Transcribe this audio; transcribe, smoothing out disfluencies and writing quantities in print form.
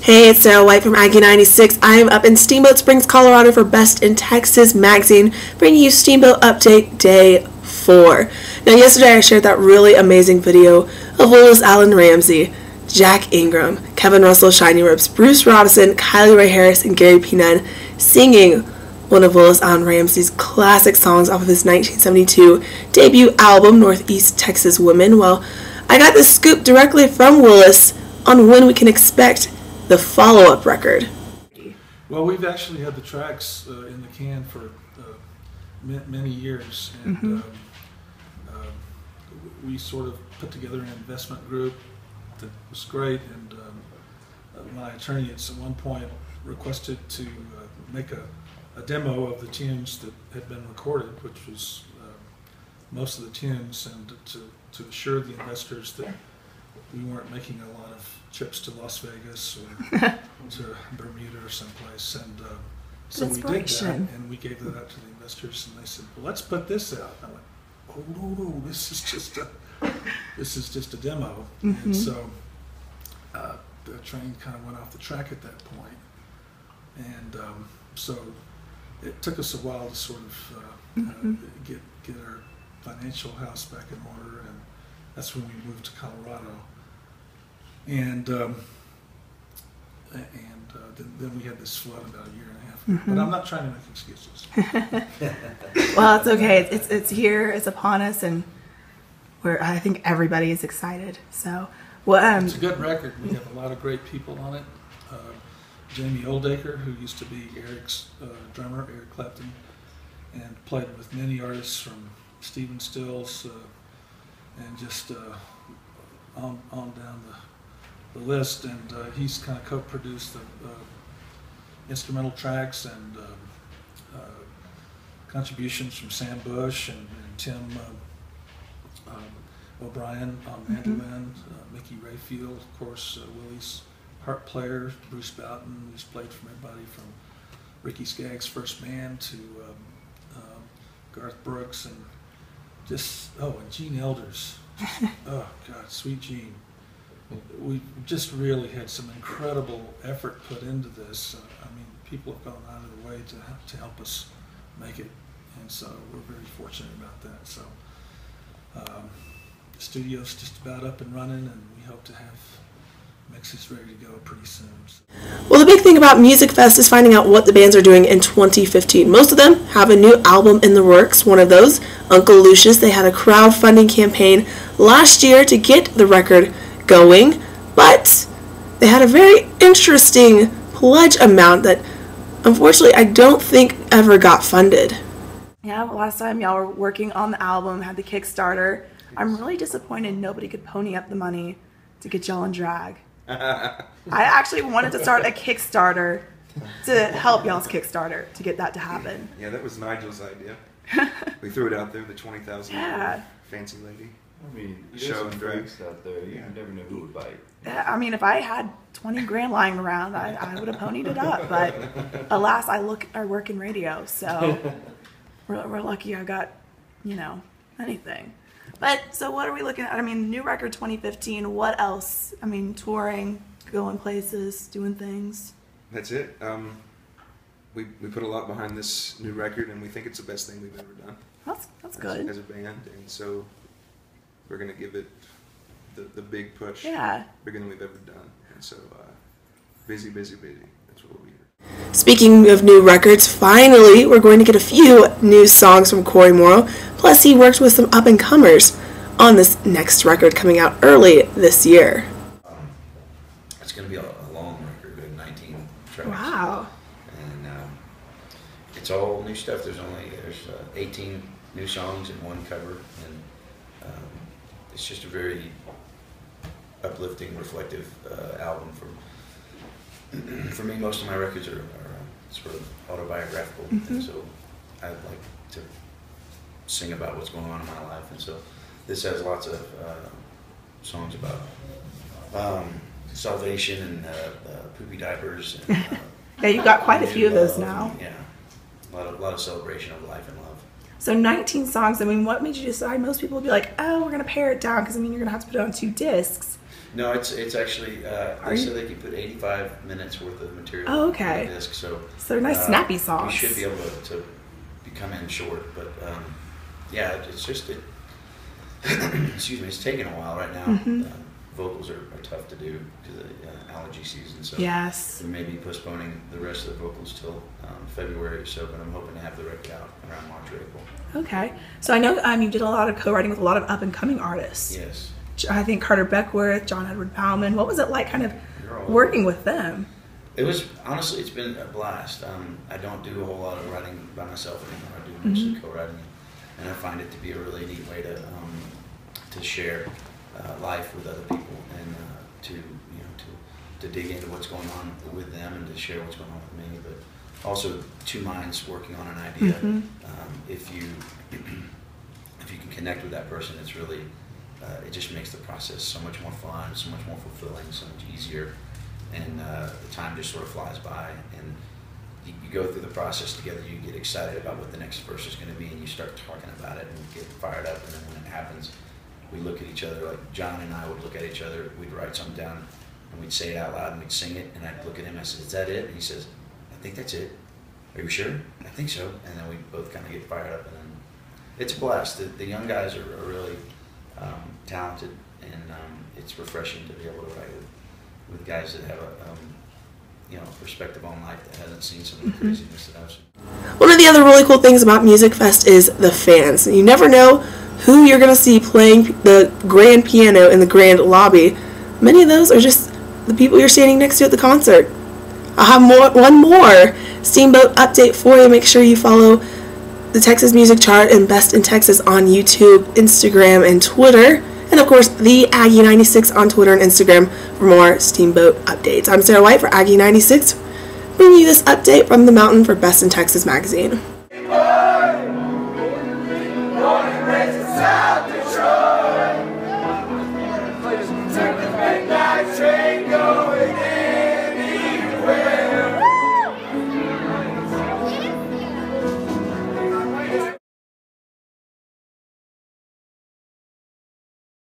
Hey, it's Sarah White from Aggie 96. I am up in Steamboat Springs, Colorado for Best in Texas magazine, bringing you Steamboat Update Day 4. Now, yesterday I shared that really amazing video of Willis Alan Ramsey, Jack Ingram, Kevin Russell, Shiny Ribs, Bruce Robinson, Kylie Ray Harris, and Gary P. Nunn singing one of Willis Alan Ramsey's classic songs off of his 1972 debut album, Northeast Texas Women. Well, I got this scoop directly from Willis on when we can expect the follow-up record. Well, we've actually had the tracks in the can for many years, and we sort of put together an investment group that was great, and my attorney at one point requested to make a demo of the tunes that had been recorded, which was most of the tunes, and to assure the investors that we weren't making a lot of trips to Las Vegas or to Bermuda or someplace. And so we did that, and we gave that out to the investors, and they said, well, let's put this out. And I went, oh no, this is just a demo. And so the train kind of went off the track at that point. And so it took us a while to sort of get our financial house back in order, and that's when we moved to Colorado. And then we had this flood about a year and a half ago. But I'm not trying to make excuses. Well, it's okay. It's here. It's upon us, and I think everybody is excited. So, well, it's a good record. We have a lot of great people on it. Jamie Oldacre, who used to be Eric's drummer, Eric Clapton, and played with many artists from Stephen Stills and just on down the list, and he's kind of co-produced the instrumental tracks and contributions from Sam Bush and Tim O'Brien on mandolin, Mickey Rayfield, of course, Willie's harp player, Bruce Boughton, who's played from everybody from Ricky Skaggs' first band to Garth Brooks, and and Gene Elders. Oh God, sweet Gene. We just really had some incredible effort put into this. I mean, people have gone out of the way to help us make it, and so we're very fortunate about that. So the studio's just about up and running, and we hope to have mixes ready to go pretty soon. Well, the big thing about MusicFest is finding out what the bands are doing in 2015. Most of them have a new album in the works. One of those, Uncle Lucius, they had a crowdfunding campaign last year to get the record going, but they had a very interesting pledge amount that unfortunately I don't think ever got funded. Yeah, last time y'all were working on the album, had the Kickstarter. I'm really disappointed nobody could pony up the money to get y'all in drag. I actually wanted to start a Kickstarter to help y'all's Kickstarter to get that to happen. Yeah, that was Nigel's idea. We threw it out there, the 20,000 fancy lady. I mean, show and drugs out there. You never know who would bite. Yeah, I mean, if I had 20 grand lying around, I would have ponied it up. But alas, I work in radio, so we're lucky I got, anything. But so what are we looking at? I mean, new record 2015. What else? I mean, touring, going places, doing things. That's it. We put a lot behind this new record, and we think it's the best thing we've ever done. That's good. As a band, and so we're going to give it the big push. Yeah. Bigger than we've ever done. And so busy. That's what we'll be here. Speaking of new records, finally we're going to get a few new songs from Cory Morrow. Plus he worked with some up-and-comers on this next record coming out early this year. It's going to be a long record, 19 tracks. Wow. And it's all new stuff. There's 18 new songs and one cover, and it's just a very uplifting, reflective album. For me, most of my records are sort of autobiographical, and so I like to sing about what's going on in my life, and so this has lots of songs about salvation and poopy diapers. And, yeah, you've got quite a few of those now. Yeah, a lot of celebration of life and love. So 19 songs. I mean, what made you decide? Most people would be like, oh, we're going to pare it down because, I mean, you're going to have to put it on 2 discs. No, it's actually, they said they can put 85 minutes worth of material Oh, okay. on the disc. So they're nice, snappy songs. We should be able to come in short. But, yeah, it's just, excuse me, it's taking a while right now. Mm-hmm. Vocals are tough to do because of the allergy season. So Yes. we may be postponing the rest of the vocals till February or so, but I'm hoping to have the record out around March or April. Okay. So I know you did a lot of co-writing with a lot of up-and-coming artists. Yes. I think Carter Beckworth, John Edward Bauman. What was it like kind of You're all working with them? It was, honestly, it's been a blast. I don't do a whole lot of writing by myself anymore. I do mostly co-writing, and I find it to be a really neat way to share life with other people and to dig into what's going on with them and to share what's going on with me. But also 2 minds working on an idea. If you can connect with that person, it's really it just makes the process so much more fun, so much more fulfilling, so much easier, and the time just sort of flies by. And you go through the process together. You get excited about what the next verse is going to be, and you start talking about it and get fired up. And then when it happens, we look at each other, like John and I would look at each other. We'd write something down, and we'd say it out loud, and we'd sing it. And I'd look at him. I said, "Is that it?" And he says, "I think that's it." "Are you sure?" "I think so." And then we both kind of get fired up, and then it's a blast. The young guys are really talented, and it's refreshing to be able to write with guys that have a perspective on life that hasn't seen some of the craziness that I've seen. One of the other really cool things about MusicFest is the fans. You never know who you're going to see playing the grand piano in the grand lobby. Many of those are just the people you're standing next to at the concert. I'll have one more Steamboat update for you. Make sure you follow the Texas Music Chart and Best in Texas on YouTube, Instagram, and Twitter. And of course, the Aggie 96 on Twitter and Instagram for more Steamboat updates. I'm Sarah White for Aggie 96, bringing you this update from the mountain for Best in Texas magazine.